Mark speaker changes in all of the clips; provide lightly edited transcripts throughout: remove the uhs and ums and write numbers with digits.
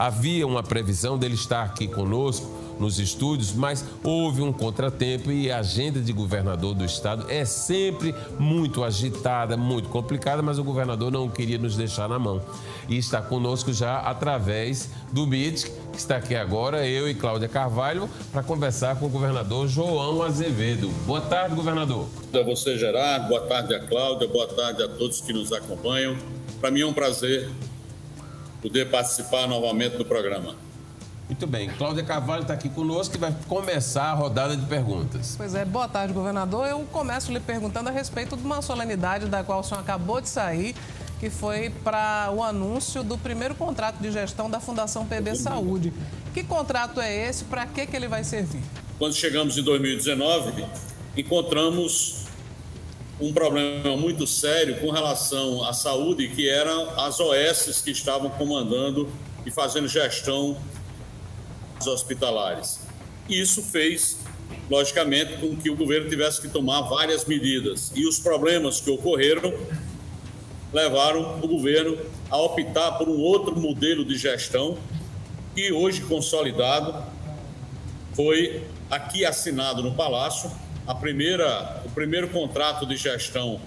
Speaker 1: Havia uma previsão dele estar aqui conosco nos estúdios, mas houve um contratempo e a agenda de governador do estado é sempre muito agitada, muito complicada, mas o governador não queria nos deixar na mão. E está conosco já através do Meet, que está aqui agora, eu e Cláudia Carvalho, para conversar com o governador João Azevedo. Boa tarde, governador.
Speaker 2: Boa tarde a você, Gerardo. Boa tarde a Cláudia. Boa tarde a todos que nos acompanham. Para mim é um prazer poder participar novamente do programa.
Speaker 1: Muito bem. Cláudia Carvalho está aqui conosco e vai começar a rodada de perguntas.
Speaker 3: Pois é, boa tarde, governador. Eu começo lhe perguntando a respeito de uma solenidade da qual o senhor acabou de sair, que foi para o anúncio do primeiro contrato de gestão da Fundação PB Saúde. Que contrato é esse? Para que ele vai servir?
Speaker 2: Quando chegamos em 2019, encontramos um problema muito sério com relação à saúde, que eram as OSs que estavam comandando e fazendo gestão hospitalares. E isso fez, logicamente, com que o governo tivesse que tomar várias medidas. E os problemas que ocorreram levaram o governo a optar por um outro modelo de gestão que hoje consolidado foi aqui assinado no Palácio o primeiro contrato de gestão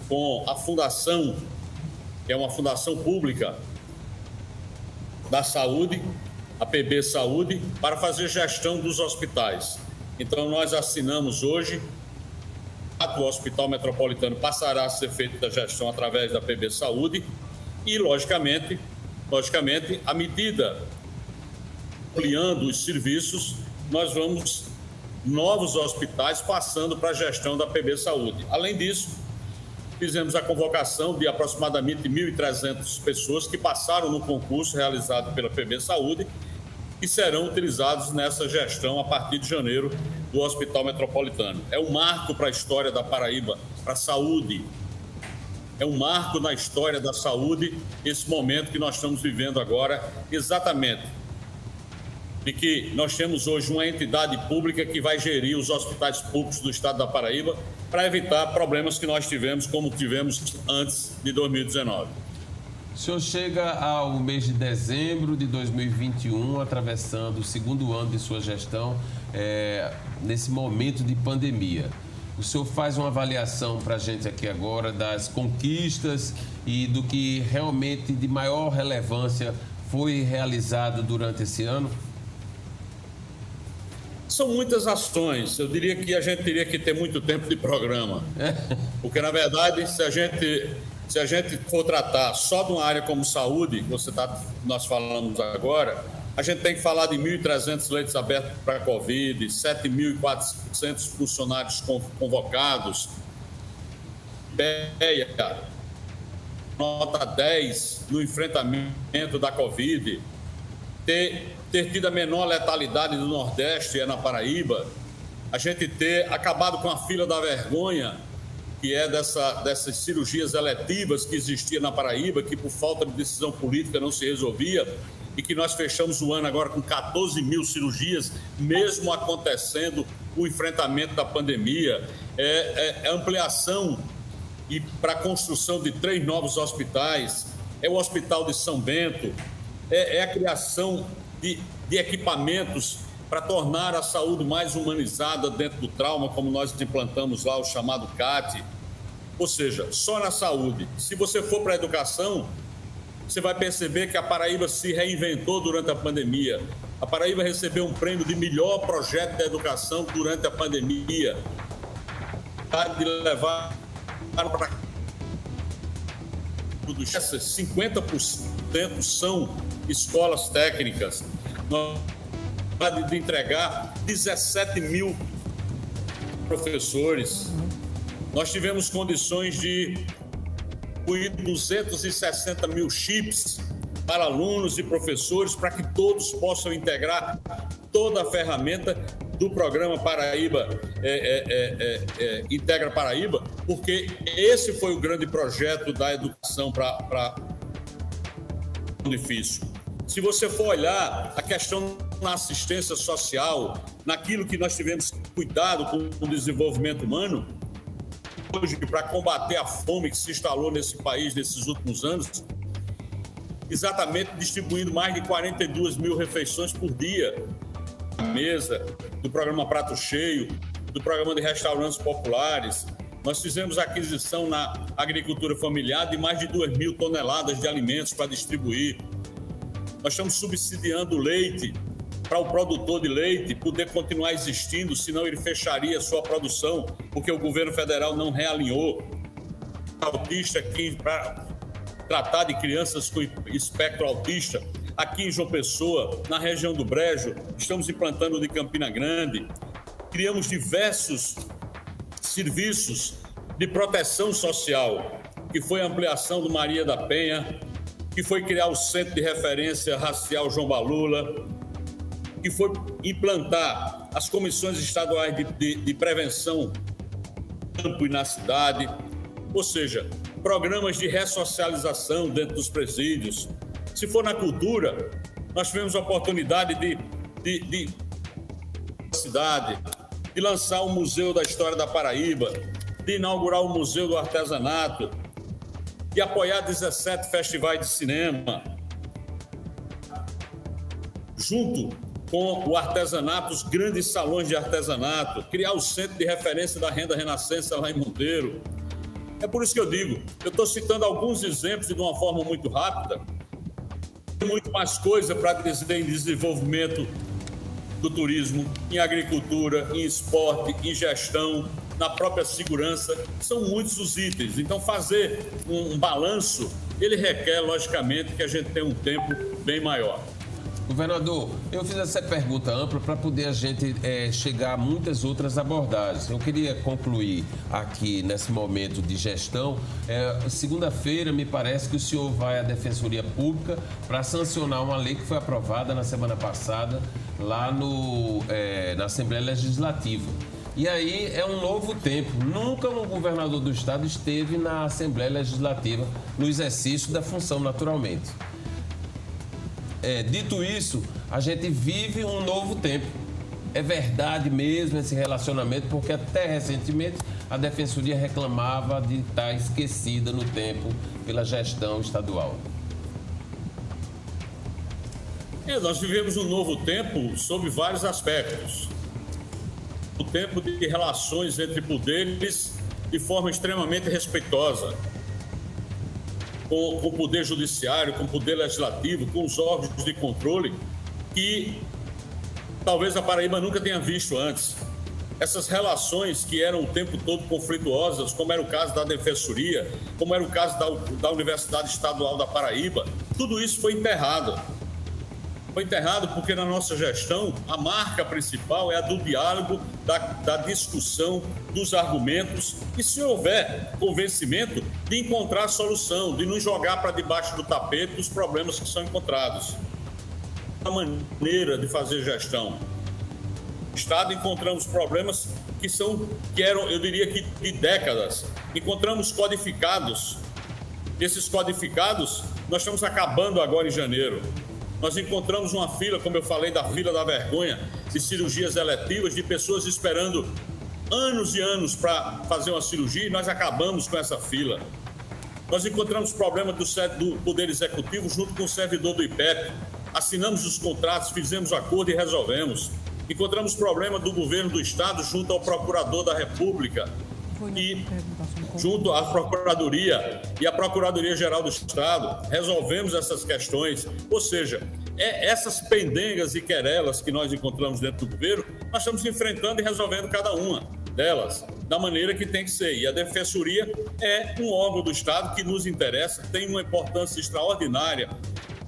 Speaker 2: com a Fundação, que é uma fundação pública da saúde, a PB Saúde, para fazer gestão dos hospitais. Então, nós assinamos hoje, o Hospital Metropolitano passará a ser feita a gestão através da PB Saúde e, logicamente, à medida ampliando os serviços, nós vamos novos hospitais passando para a gestão da PB Saúde. Além disso, fizemos a convocação de aproximadamente 1.300 pessoas que passaram no concurso realizado pela PB Saúde e serão utilizados nessa gestão a partir de janeiro do Hospital Metropolitano. É um marco para a história da Paraíba, para a saúde. É um marco na história da saúde, esse momento que nós estamos vivendo agora, exatamente. E que nós temos hoje uma entidade pública que vai gerir os hospitais públicos do estado da Paraíba para evitar problemas que nós tivemos, como tivemos antes de 2019.
Speaker 1: O senhor chega ao mês de dezembro de 2021, atravessando o segundo ano de sua gestão, nesse momento de pandemia. O senhor faz uma avaliação para a gente aqui agora das conquistas e do que realmente de maior relevância foi realizado durante esse ano?
Speaker 2: São muitas ações. Eu diria que a gente teria que ter muito tempo de programa. Porque, na verdade, se a gente for tratar só de uma área como saúde, nós falamos agora, a gente tem que falar de 1.300 leitos abertos para a Covid, 7.400 funcionários convocados, nota 10 no enfrentamento da Covid, ter tido a menor letalidade do Nordeste na Paraíba, a gente ter acabado com a fila da vergonha, que é dessas cirurgias eletivas que existia na Paraíba, que por falta de decisão política não se resolvia, e que nós fechamos o ano agora com 14 mil cirurgias, mesmo acontecendo o enfrentamento da pandemia, ampliação e para a construção de 3 novos hospitais, é o Hospital de São Bento, é a criação de equipamentos para tornar a saúde mais humanizada dentro do trauma, como nós implantamos lá o chamado CAT. Ou seja, só na saúde. Se você for para a educação, você vai perceber que a Paraíba se reinventou durante a pandemia. A Paraíba recebeu um prêmio de melhor projeto da educação durante a pandemia. De levar para 50% são escolas técnicas. De entregar 17 mil professores. Nós tivemos condições de incluir 260 mil chips para alunos e professores, para que todos possam integrar toda a ferramenta do programa Paraíba, Integra Paraíba, porque esse foi o grande projeto da educação para o difícil. Se você for olhar a questão na assistência social, naquilo que nós tivemos cuidado com o desenvolvimento humano, hoje, para combater a fome que se instalou nesse país nesses últimos anos, exatamente distribuindo mais de 42 mil refeições por dia. Mesa, do programa Prato Cheio, do programa de restaurantes populares. Nós fizemos aquisição na agricultura familiar de mais de 2 mil toneladas de alimentos para distribuir. Nós estamos subsidiando o leite para o produtor de leite poder continuar existindo, senão ele fecharia a sua produção, porque o governo federal não realinhou. Autista aqui para tratar de crianças com espectro autista. Aqui em João Pessoa, na região do Brejo, estamos implantando de Campina Grande. Criamos diversos serviços de proteção social, que foi a ampliação do Maria da Penha, que foi criar o Centro de Referência Racial João Balula, que foi implantar as comissões estaduais de prevenção no campo e na cidade, ou seja, programas de ressocialização dentro dos presídios. Se for na cultura, nós tivemos a oportunidade de cidade, de lançar o Museu da História da Paraíba, de inaugurar o Museu do Artesanato, de apoiar 17 festivais de cinema, junto com o artesanato, os grandes salões de artesanato, criar o Centro de Referência da Renda Renascença lá em Monteiro. É por isso que eu digo, eu estou citando alguns exemplos de uma forma muito rápida. Tem muito mais coisa para dizer em desenvolvimento do turismo, em agricultura, em esporte, em gestão, na própria segurança. São muitos os itens. Então, fazer um balanço, ele requer, logicamente, que a gente tenha um tempo bem maior.
Speaker 1: Governador, eu fiz essa pergunta ampla para poder a gente chegar a muitas outras abordagens. Eu queria concluir aqui nesse momento de gestão. Segunda-feira, me parece que o senhor vai à Defensoria Pública para sancionar uma lei que foi aprovada na semana passada lá na Assembleia Legislativa. E aí é um novo tempo. Nunca um governador do estado esteve na Assembleia Legislativa no exercício da função, naturalmente. Dito isso, a gente vive um novo tempo. É verdade mesmo esse relacionamento, porque até recentemente a Defensoria reclamava de estar esquecida no tempo pela gestão estadual.
Speaker 2: Nós vivemos um novo tempo sob vários aspectos. O tempo de relações entre poderes de forma extremamente respeitosa. Com o poder judiciário, com o poder legislativo, com os órgãos de controle, que talvez a Paraíba nunca tenha visto antes. Essas relações que eram o tempo todo conflituosas, como era o caso da Defensoria, como era o caso da Universidade Estadual da Paraíba, tudo isso foi enterrado. Foi enterrado porque na nossa gestão a marca principal é a do diálogo, da discussão, dos argumentos e, se houver convencimento, de encontrar solução, de não jogar para debaixo do tapete os problemas que são encontrados. A maneira de fazer gestão. No Estado encontramos problemas que eram, eu diria que de décadas. Encontramos codificados. Esses codificados nós estamos acabando agora em janeiro. Nós encontramos uma fila, como eu falei, da fila da vergonha, de cirurgias eletivas, de pessoas esperando anos e anos para fazer uma cirurgia, e nós acabamos com essa fila. Nós encontramos problema do Poder Executivo junto com o servidor do IPEP. Assinamos os contratos, fizemos acordo e resolvemos. Encontramos problema do governo do Estado junto ao Procurador da República e junto à Procuradoria e à Procuradoria-Geral do Estado. Resolvemos essas questões. Ou seja, essas pendengas e querelas que nós encontramos dentro do governo, nós estamos enfrentando e resolvendo cada uma delas da maneira que tem que ser. E a Defensoria é um órgão do Estado que nos interessa, tem uma importância extraordinária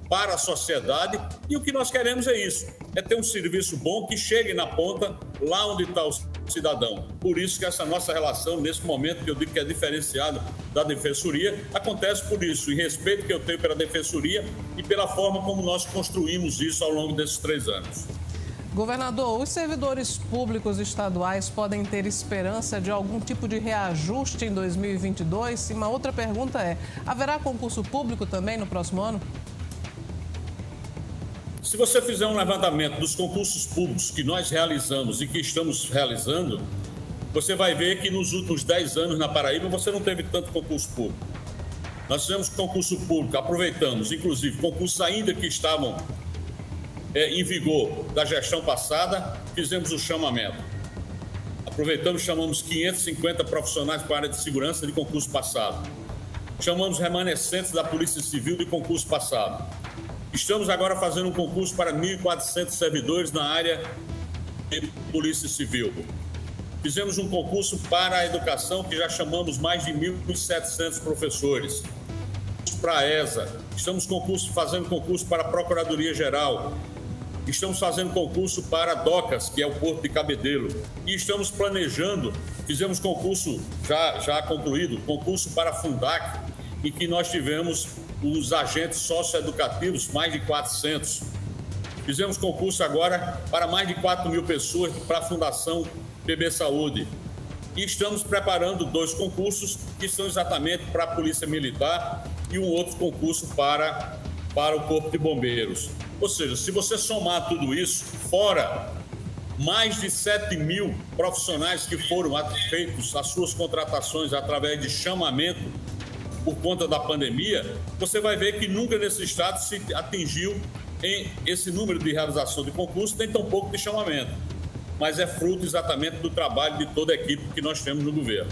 Speaker 2: para a sociedade, e o que nós queremos é isso, é ter um serviço bom que chegue na ponta, lá onde está o cidadão. Por isso que essa nossa relação, nesse momento que eu digo que é diferenciada da Defensoria, acontece por isso, em respeito que eu tenho pela Defensoria e pela forma como nós construímos isso ao longo desses 3 anos.
Speaker 3: Governador, os servidores públicos estaduais podem ter esperança de algum tipo de reajuste em 2022? E uma outra pergunta é, haverá concurso público também no próximo ano?
Speaker 2: Se você fizer um levantamento dos concursos públicos que nós realizamos e que estamos realizando, você vai ver que nos últimos 10 anos na Paraíba você não teve tanto concurso público. Nós fizemos concurso público, aproveitamos, inclusive, concursos ainda que estavam em vigor da gestão passada, fizemos o chamamento. Aproveitamos, chamamos 550 profissionais para a área de segurança de concurso passado. Chamamos remanescentes da Polícia Civil de concurso passado. Estamos agora fazendo um concurso para 1.400 servidores na área de Polícia Civil. Fizemos um concurso para a educação, que já chamamos mais de 1.700 professores. Para a ESA, estamos fazendo concurso para a Procuradoria-Geral. Estamos fazendo concurso para a DOCAS, que é o Porto de Cabedelo. E estamos planejando, fizemos concurso já concluído, concurso para a Fundac, em que nós tivemos os agentes socioeducativos, mais de 400. Fizemos concurso agora para mais de 4.000 pessoas para a Fundação PB Saúde. E estamos preparando 2 concursos que são exatamente para a Polícia Militar e um outro concurso para o Corpo de Bombeiros. Ou seja, se você somar tudo isso, fora mais de 7.000 profissionais que foram feitos as suas contratações através de chamamento por conta da pandemia, você vai ver que nunca nesse estado se atingiu esse número de realização de concurso, nem tão pouco de chamamento. Mas é fruto exatamente do trabalho de toda a equipe que nós temos no governo.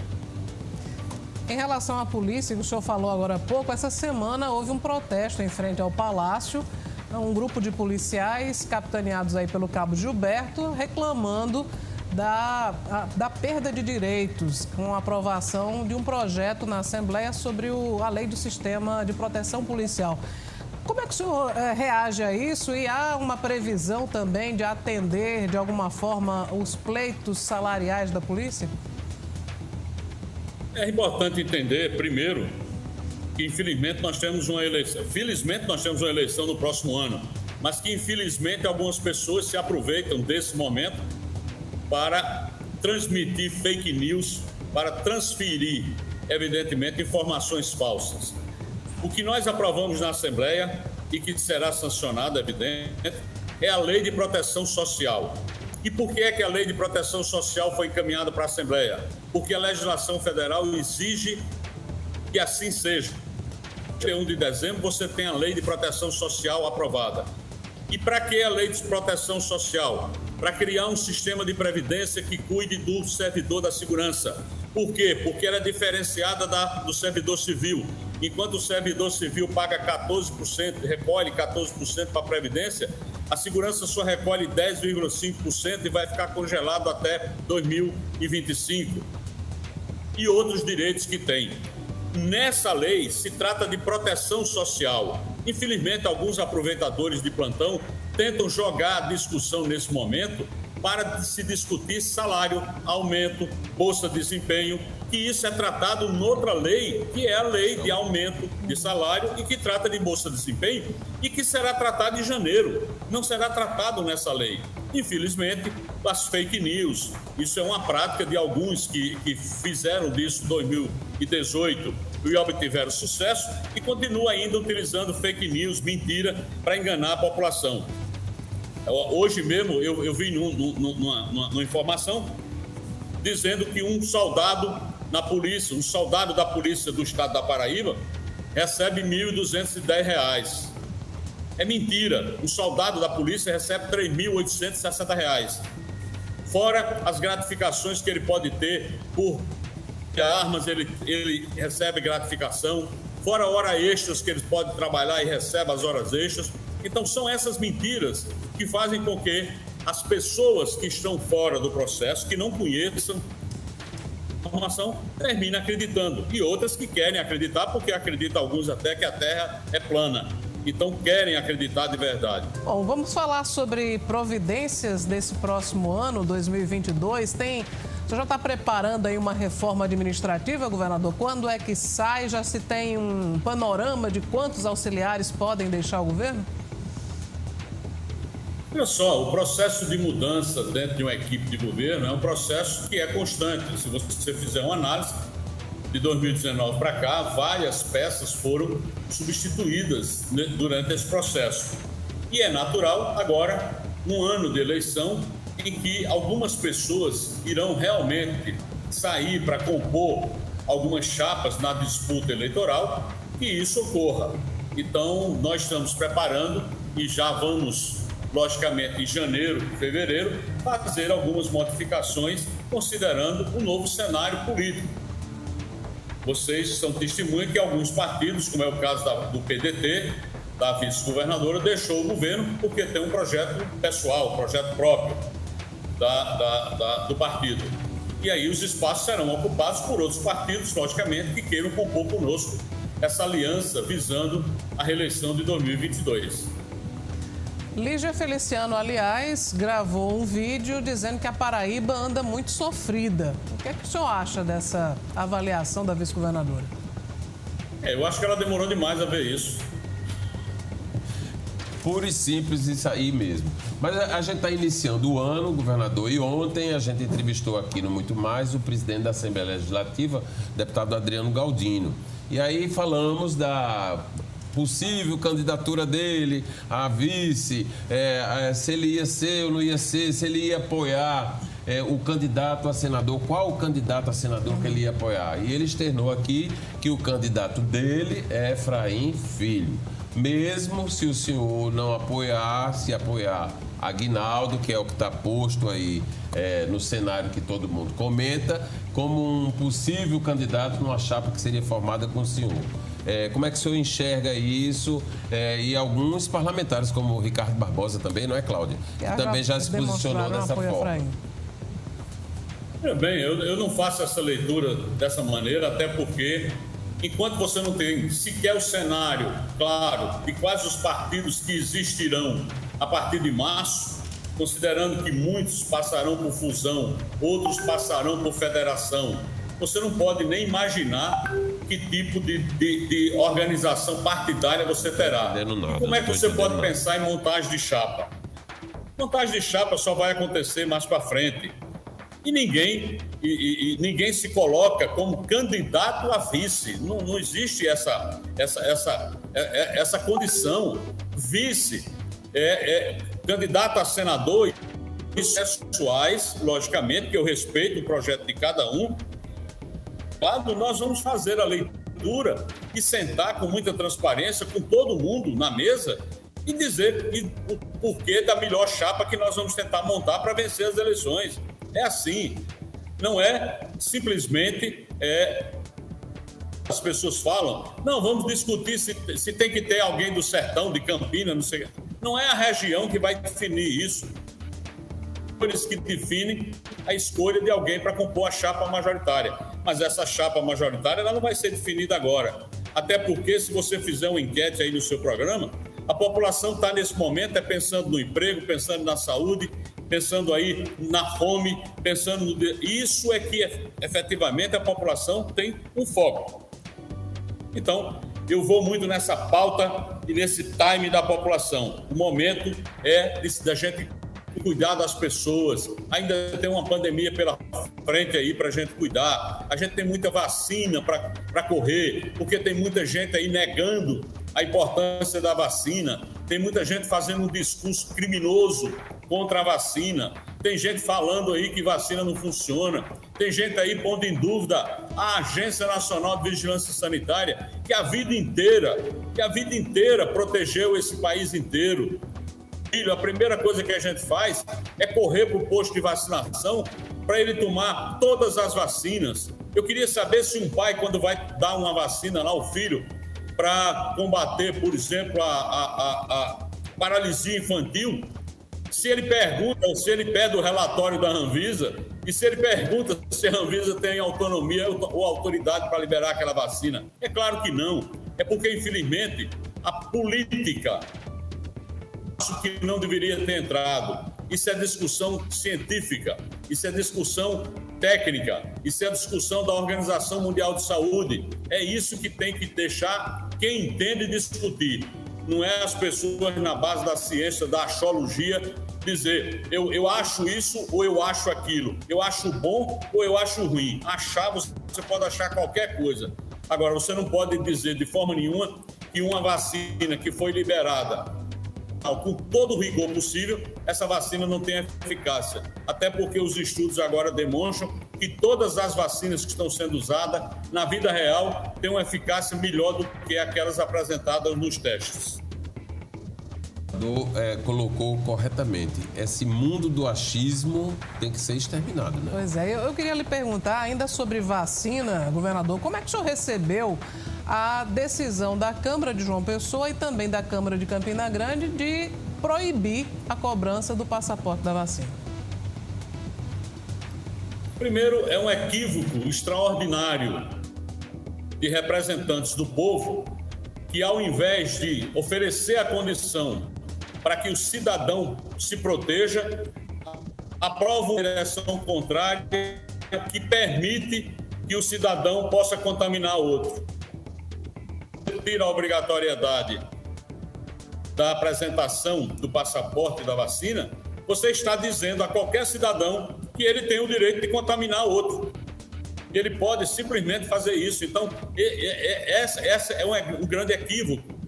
Speaker 3: Em relação à polícia, que o senhor falou agora há pouco, essa semana houve um protesto em frente ao Palácio, um grupo de policiais capitaneados aí pelo Cabo Gilberto, reclamando da perda de direitos com a aprovação de um projeto na Assembleia sobre a lei do sistema de proteção policial. Como é que o senhor reage a isso? E há uma previsão também de atender, de alguma forma, os pleitos salariais da polícia?
Speaker 2: É importante entender, primeiro, que infelizmente nós temos uma eleição. Felizmente nós temos uma eleição no próximo ano, mas que infelizmente algumas pessoas se aproveitam desse momento para transmitir fake news, para transferir, evidentemente, informações falsas. O que nós aprovamos na Assembleia e que será sancionado, evidente, é a Lei de Proteção Social. E por que é que a Lei de Proteção Social foi encaminhada para a Assembleia? Porque a legislação federal exige que assim seja. Dia 1 de dezembro você tem a Lei de Proteção Social aprovada. E para que a Lei de Proteção Social? Para criar um sistema de previdência que cuide do servidor da segurança. Por quê? Porque ela é diferenciada do servidor civil. Enquanto o servidor civil paga 14%, recolhe 14% para a Previdência, a segurança só recolhe 10,5% e vai ficar congelado até 2025. E outros direitos que tem. Nessa lei se trata de proteção social. Infelizmente, alguns aproveitadores de plantão tentam jogar a discussão nesse momento para se discutir salário, aumento, bolsa de desempenho, que isso é tratado noutra lei, que é a lei de aumento de salário e que trata de bolsa de desempenho e que será tratado em janeiro, não será tratado nessa lei. Infelizmente, as fake news, isso é uma prática de alguns que fizeram disso em 2018 e obtiveram sucesso e continuam ainda utilizando fake news, mentira, para enganar a população. Hoje mesmo eu vi numa informação dizendo que um soldado da polícia do estado da Paraíba recebe R$ 1.210. É mentira. Um soldado da polícia recebe R$ 3.860. Fora as gratificações que ele pode ter por armas, ele recebe gratificação. Fora horas extras que ele pode trabalhar e recebe as horas extras. Então, são essas mentiras que fazem com que as pessoas que estão fora do processo, que não conheçam a informação, terminem acreditando. E outras que querem acreditar, porque acreditam alguns até que a Terra é plana. Então, querem acreditar de verdade.
Speaker 3: Bom, vamos falar sobre providências desse próximo ano, 2022. O senhor já está preparando aí uma reforma administrativa, governador? Quando é que sai? Já se tem um panorama de quantos auxiliares podem deixar o governo?
Speaker 2: Olha só, o processo de mudança dentro de uma equipe de governo é um processo que é constante. Se você fizer uma análise, de 2019 para cá, várias peças foram substituídas durante esse processo. E é natural, agora, num ano de eleição, em que algumas pessoas irão realmente sair para compor algumas chapas na disputa eleitoral, que isso ocorra. Então, nós estamos preparando e já vamos, logicamente, em janeiro, fevereiro, fazer algumas modificações, considerando o novo cenário político. Vocês são testemunha que alguns partidos, como é o caso do PDT, da vice-governadora, deixou o governo porque tem um projeto pessoal, um projeto próprio do partido. E aí os espaços serão ocupados por outros partidos, logicamente, que queiram compor conosco essa aliança visando a reeleição de 2022.
Speaker 3: Lígia Feliciano, aliás, gravou um vídeo dizendo que a Paraíba anda muito sofrida. O que é que o senhor acha dessa avaliação da vice-governadora?
Speaker 2: Eu acho que ela demorou demais a ver isso.
Speaker 1: Puro e simples, isso aí mesmo. Mas a gente está iniciando o ano, governador, e ontem a gente entrevistou aqui no Muito Mais o presidente da Assembleia Legislativa, deputado Adriano Galdino. E aí falamos da possível candidatura dele a vice, se ele ia ser ou não ia ser, se ele ia apoiar o candidato a senador, qual o candidato a senador que ele ia apoiar. E ele externou aqui que o candidato dele é Efraim Filho. Mesmo se o senhor não apoiar, se apoiar Aguinaldo, que é o que está posto aí no cenário que todo mundo comenta, como um possível candidato numa chapa que seria formada com o senhor. Como é que o senhor enxerga isso? E alguns parlamentares, como o Ricardo Barbosa também, não é, Cláudia? Que também já se posicionou dessa forma.
Speaker 2: Bem, eu não faço essa leitura dessa maneira, até porque enquanto você não tem sequer o cenário claro de quais os partidos que existirão a partir de março, considerando que muitos passarão por fusão, outros passarão por federação, você não pode nem imaginar que tipo de organização partidária você terá. Como é que você pode pensar em montagem de chapa? Montagem de chapa só vai acontecer mais para frente. E ninguém se coloca como candidato a vice. Não existe essa condição. Vice candidato a senador e pessoais, logicamente, que eu respeito o projeto de cada um. Nós vamos fazer a leitura e sentar com muita transparência com todo mundo na mesa e dizer o porquê da melhor chapa que nós vamos tentar montar para vencer as eleições. É assim, não é simplesmente as pessoas falam, não, vamos discutir se tem que ter alguém do sertão, de Campinas, não sei. Não é a região que vai definir isso. Eles que definem a escolha de alguém para compor a chapa majoritária. Mas essa chapa majoritária ela não vai ser definida agora. Até porque, se você fizer uma enquete aí no seu programa, a população está nesse momento pensando no emprego, pensando na saúde, pensando aí na fome, pensando no... Isso é que efetivamente a população tem um foco. Então, eu vou muito nessa pauta e nesse time da população. O momento é da gente cuidar das pessoas. Ainda tem uma pandemia pela frente aí para a gente cuidar. A gente tem muita vacina para correr, porque tem muita gente aí negando a importância da vacina. Tem muita gente fazendo um discurso criminoso contra a vacina. Tem gente falando aí que vacina não funciona. Tem gente aí pondo em dúvida a Agência Nacional de Vigilância Sanitária, que a vida inteira protegeu esse país inteiro. A primeira coisa que a gente faz é correr para o posto de vacinação para ele tomar todas as vacinas. Eu queria saber se um pai, quando vai dar uma vacina lá ao filho para combater, por exemplo, a paralisia infantil, se ele pergunta ou se ele pede o relatório da Anvisa e se ele pergunta se a Anvisa tem autonomia ou autoridade para liberar aquela vacina. É claro que não. É porque, infelizmente, a política que não deveria ter entrado. Isso é discussão científica, isso é discussão técnica, isso é discussão da Organização Mundial de Saúde. É isso que tem que deixar quem entende discutir. Não é as pessoas na base da ciência, da axologia, dizer eu acho isso ou eu acho aquilo, eu acho bom ou eu acho ruim. Achar, você pode achar qualquer coisa. Agora, você não pode dizer de forma nenhuma que uma vacina que foi liberada com todo o rigor possível, essa vacina não tem eficácia. Até porque os estudos agora demonstram que todas as vacinas que estão sendo usadas na vida real têm uma eficácia melhor do que aquelas apresentadas nos testes.
Speaker 1: Colocou corretamente. Esse mundo do achismo tem que ser exterminado, né?
Speaker 3: Pois é, eu queria lhe perguntar ainda sobre vacina, governador, como é que o senhor recebeu a decisão da Câmara de João Pessoa e também da Câmara de Campina Grande de proibir a cobrança do passaporte da vacina?
Speaker 2: Primeiro, é um equívoco extraordinário de representantes do povo que, ao invés de oferecer a condição para que o cidadão se proteja, aprova uma direção contrária que permite que o cidadão possa contaminar outro. Tira a obrigatoriedade da apresentação do passaporte da vacina, você está dizendo a qualquer cidadão que ele tem o direito de contaminar outro. Ele pode simplesmente fazer isso. Então, essa é um grande equívoco.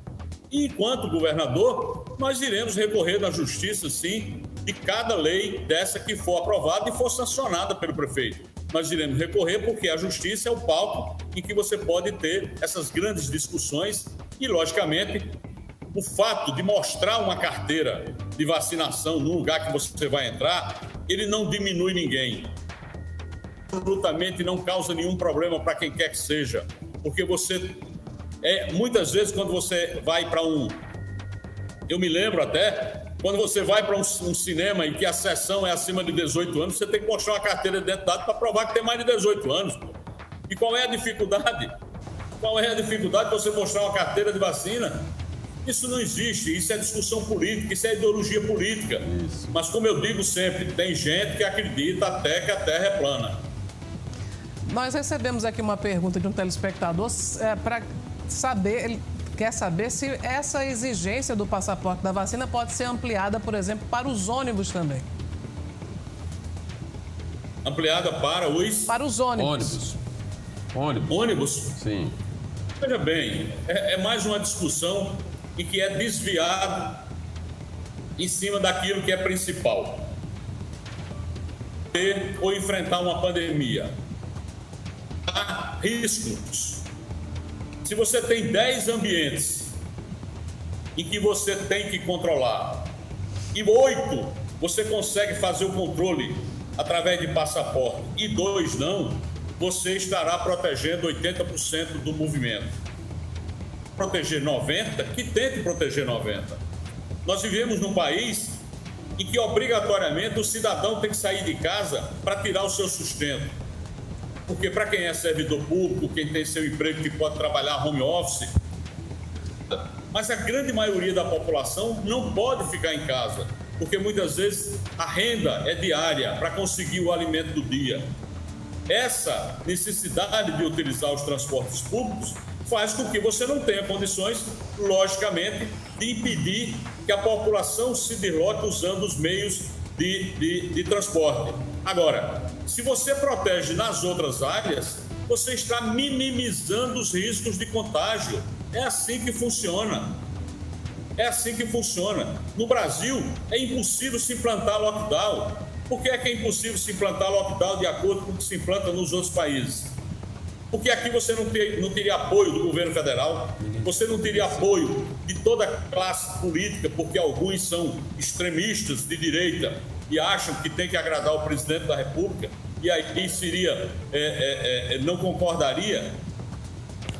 Speaker 2: E, enquanto governador, nós iremos recorrer na justiça, sim, de cada lei dessa que for aprovada e for sancionada pelo prefeito. Nós iremos recorrer porque a justiça é o palco em que você pode ter essas grandes discussões e, logicamente, o fato de mostrar uma carteira de vacinação no lugar que você vai entrar, ele não diminui ninguém. Absolutamente não causa nenhum problema para quem quer que seja, porque você... muitas vezes, quando você vai para eu me lembro até, quando você vai para um cinema e que a sessão é acima de 18 anos, você tem que mostrar uma carteira de identidade para provar que tem mais de 18 anos. Pô. E qual é a dificuldade? Qual é a dificuldade de você mostrar uma carteira de vacina? Isso não existe, isso é discussão política, isso é ideologia política. Isso. Mas, como eu digo sempre, tem gente que acredita até que a Terra é plana.
Speaker 3: Nós recebemos aqui uma pergunta de um telespectador para saber, ele quer saber se essa exigência do passaporte da vacina pode ser ampliada, por exemplo, para os ônibus também.
Speaker 2: Ampliada para os...
Speaker 3: Para os ônibus.
Speaker 2: Ônibus?
Speaker 1: Sim.
Speaker 2: Veja bem, é mais uma discussão em que é desviado em cima daquilo que é principal. Ou enfrentar uma pandemia. Há riscos. Se você tem 10 ambientes em que você tem que controlar e 8 você consegue fazer o controle através de passaporte e 2 não, você estará protegendo 80% do movimento. Proteger 90%, que tente proteger 90%. Nós vivemos num país em que obrigatoriamente o cidadão tem que sair de casa para tirar o seu sustento. Porque para quem é servidor público, quem tem seu emprego que pode trabalhar home office, mas a grande maioria da população não pode ficar em casa, porque muitas vezes a renda é diária para conseguir o alimento do dia. Essa necessidade de utilizar os transportes públicos faz com que você não tenha condições, logicamente, de impedir que a população se desloque usando os meios de transporte. Agora, se você protege nas outras áreas, você está minimizando os riscos de contágio. É assim que funciona. É assim que funciona. No Brasil, é impossível se implantar lockdown. Por que é impossível se implantar lockdown de acordo com o que se implanta nos outros países? Porque aqui você não teria apoio do governo federal, você não teria apoio de toda a classe política, porque alguns são extremistas de direita e acham que tem que agradar o presidente da República, e aí seria, não concordaria,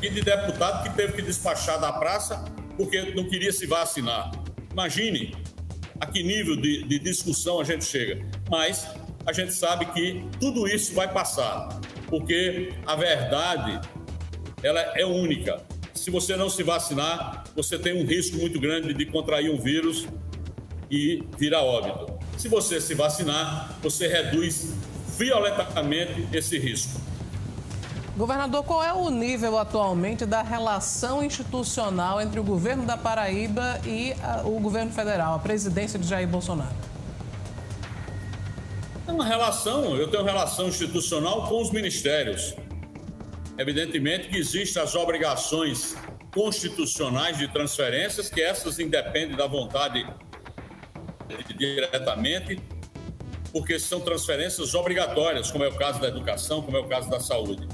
Speaker 2: e de deputado que teve que despachar da praça porque não queria se vacinar. Imagine a que nível de discussão a gente chega. Mas a gente sabe que tudo isso vai passar, porque a verdade, ela é única. Se você não se vacinar, você tem um risco muito grande de contrair um vírus e virar óbito. Se você se vacinar, você reduz violentamente esse risco.
Speaker 3: Governador, qual é o nível atualmente da relação institucional entre o governo da Paraíba e o governo federal, a presidência de Jair Bolsonaro?
Speaker 2: Eu tenho relação institucional com os ministérios. Evidentemente que existem as obrigações constitucionais de transferências, que essas independem da vontade diretamente, porque são transferências obrigatórias, como é o caso da educação, como é o caso da saúde.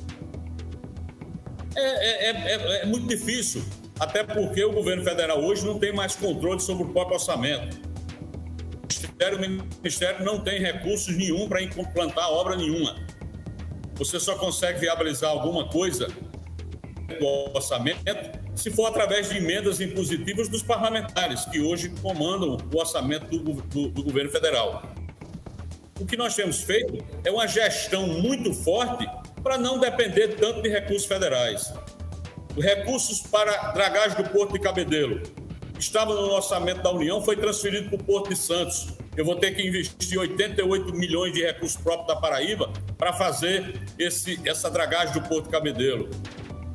Speaker 2: É muito difícil, até porque o governo federal hoje não tem mais controle sobre o próprio orçamento. O Ministério não tem recursos nenhum para implantar obra nenhuma. Você só consegue viabilizar alguma coisa do orçamento se for através de emendas impositivas dos parlamentares, que hoje comandam o orçamento do governo federal. O que nós temos feito é uma gestão muito forte para não depender tanto de recursos federais. Os recursos para dragagem do Porto de Cabedelo estava no orçamento da União, foi transferido para o Porto de Santos. Eu vou ter que investir 88 milhões de recursos próprios da Paraíba para fazer essa dragagem do Porto de Cabedelo.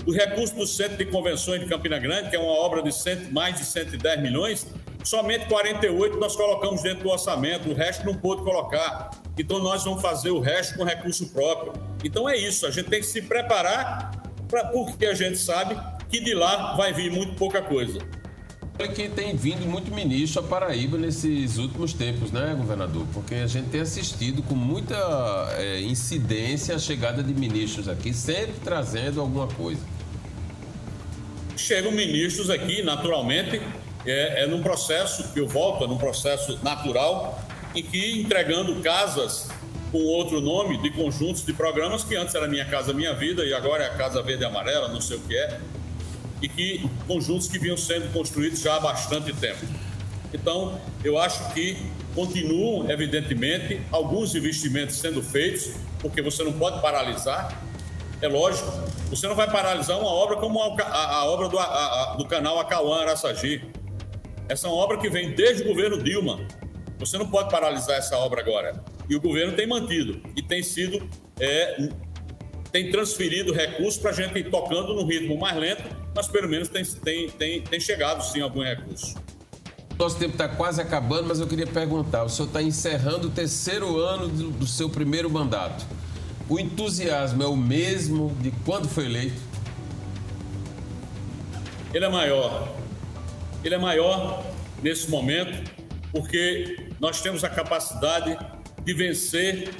Speaker 2: O recurso do Centro de Convenções de Campina Grande, que é uma obra de mais de 110 milhões, somente 48 nós colocamos dentro do orçamento, o resto não pôde colocar. Então nós vamos fazer o resto com recurso próprio. Então é isso, a gente tem que se preparar, porque a gente sabe que de lá vai vir muito pouca coisa.
Speaker 1: É que tem vindo muito ministro a Paraíba nesses últimos tempos, né, governador? Porque a gente tem assistido com muita incidência a chegada de ministros aqui, sempre trazendo alguma coisa.
Speaker 2: Chegam ministros aqui, naturalmente, num processo, que eu volto, num processo natural, em que entregando casas com outro nome de conjuntos de programas, que antes era Minha Casa Minha Vida e agora é a Casa Verde e Amarela, não sei o que é, e que conjuntos que vinham sendo construídos já há bastante tempo. Então, eu acho que continuam, evidentemente, alguns investimentos sendo feitos, porque você não pode paralisar. É lógico, você não vai paralisar uma obra como a obra do canal Acauã-Araçagi. Essa é uma obra que vem desde o governo Dilma. Você não pode paralisar essa obra agora. E o governo tem mantido e tem transferido recursos para a gente ir tocando num ritmo mais lento, mas pelo menos tem chegado sim algum recurso.
Speaker 1: Nosso tempo está quase acabando, mas eu queria perguntar, o senhor está encerrando o 3º ano do seu primeiro mandato. O entusiasmo é o mesmo de quando foi eleito?
Speaker 2: Ele é maior. Ele é maior nesse momento porque nós temos a capacidade de vencer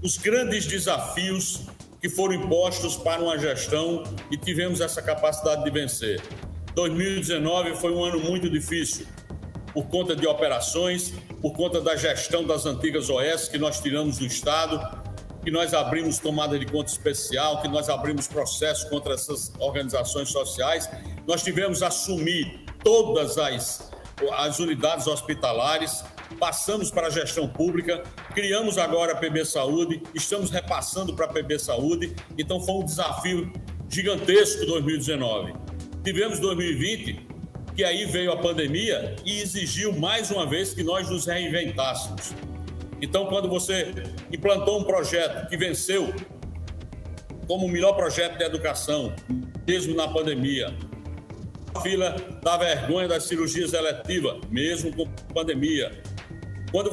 Speaker 2: os grandes desafios que foram impostos para uma gestão e tivemos essa capacidade de vencer. 2019 foi um ano muito difícil, por conta de operações, por conta da gestão das antigas OS que nós tiramos do Estado, que nós abrimos tomada de conta especial, que nós abrimos processo contra essas organizações sociais. Nós tivemos que assumir todas as unidades hospitalares, passamos para a gestão pública, criamos agora a PB Saúde, estamos repassando para a PB Saúde, então foi um desafio gigantesco 2019. Tivemos 2020, que aí veio a pandemia e exigiu mais uma vez que nós nos reinventássemos. Então, quando você implantou um projeto que venceu como o melhor projeto de educação, mesmo na pandemia, a fila da vergonha das cirurgias eletivas, mesmo com pandemia. Quando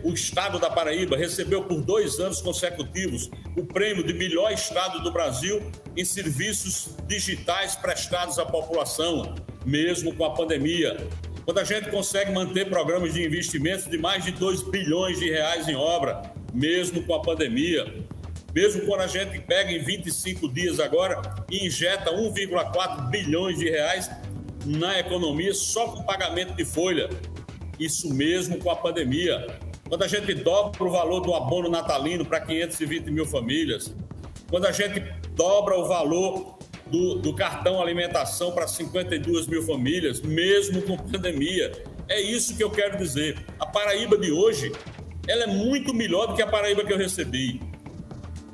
Speaker 2: o estado da Paraíba recebeu por 2 anos consecutivos o prêmio de melhor estado do Brasil em serviços digitais prestados à população, mesmo com a pandemia. Quando a gente consegue manter programas de investimentos de mais de 2 bilhões de reais em obra, mesmo com a pandemia. Mesmo quando a gente pega em 25 dias agora e injeta 1,4 bilhões de reais na economia só com pagamento de folha. Isso mesmo com a pandemia. Quando a gente dobra o valor do abono natalino para 520 mil famílias. Quando a gente dobra o valor do cartão alimentação para 52 mil famílias, mesmo com pandemia. É isso que eu quero dizer. A Paraíba de hoje, ela é muito melhor do que a Paraíba que eu recebi.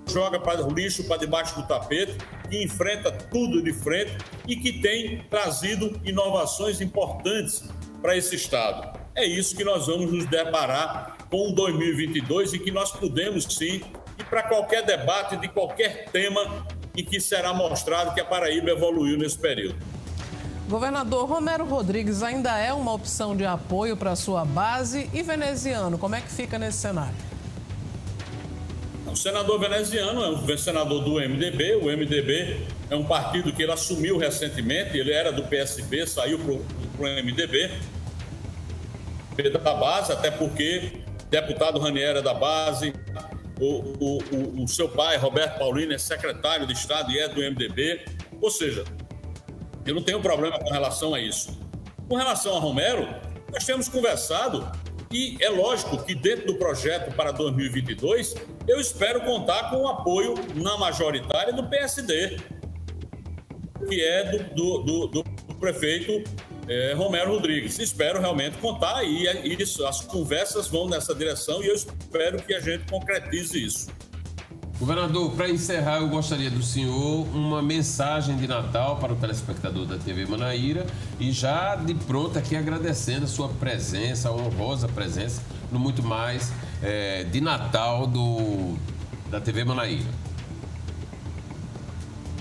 Speaker 2: Joga para o lixo para debaixo do tapete, que enfrenta tudo de frente e que tem trazido inovações importantes para esse estado. É isso que nós vamos nos deparar com 2022 e que nós podemos sim ir para qualquer debate de qualquer tema em que será mostrado que a Paraíba evoluiu nesse período.
Speaker 3: Governador, Romero Rodrigues ainda é uma opção de apoio para a sua base e Veneziano, como é que fica nesse cenário?
Speaker 2: O senador veneziano é um senador do MDB. O MDB é um partido que ele assumiu recentemente. Ele era do PSB, saiu para o MDB. da base, até porque deputado Ranieri é da base, o seu pai, Roberto Paulino, é secretário de Estado e é do MDB. Ou seja, eu não tenho problema com relação a isso. Com relação a Romero, nós temos conversado e é lógico que dentro do projeto para 2022, eu espero contar com o apoio na majoritária do PSD, que é do prefeito Romero Rodrigues. Espero realmente contar e isso, as conversas vão nessa direção e eu espero que a gente concretize isso.
Speaker 1: Governador, para encerrar, eu gostaria do senhor uma mensagem de Natal para o telespectador da TV Manaíra e já de pronto aqui agradecendo a sua presença, a honrosa presença no Muito Mais de Natal da TV Manaíra.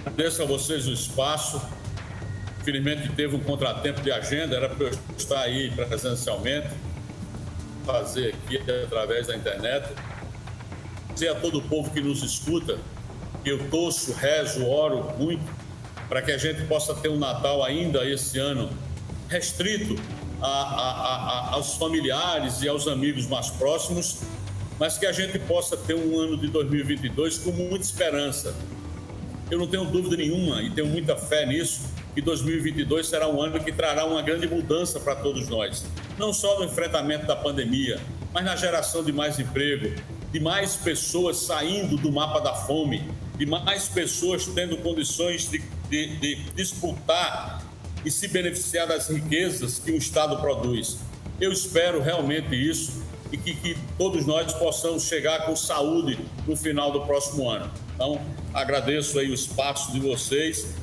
Speaker 2: Agradeço a vocês o espaço. Infelizmente teve um contratempo de agenda, era para eu estar aí presencialmente, fazer aqui através da internet. Dizer a todo o povo que nos escuta que eu torço, rezo, oro muito para que a gente possa ter um Natal ainda esse ano restrito aos familiares e aos amigos mais próximos, mas que a gente possa ter um ano de 2022 com muita esperança. Eu não tenho dúvida nenhuma e tenho muita fé nisso, que 2022 será um ano que trará uma grande mudança para todos nós. Não só no enfrentamento da pandemia, mas na geração de mais emprego, de mais pessoas saindo do mapa da fome, de mais pessoas tendo condições de disputar e se beneficiar das riquezas que o Estado produz. Eu espero realmente isso e que todos nós possamos chegar com saúde no final do próximo ano. Então, agradeço aí o espaço de vocês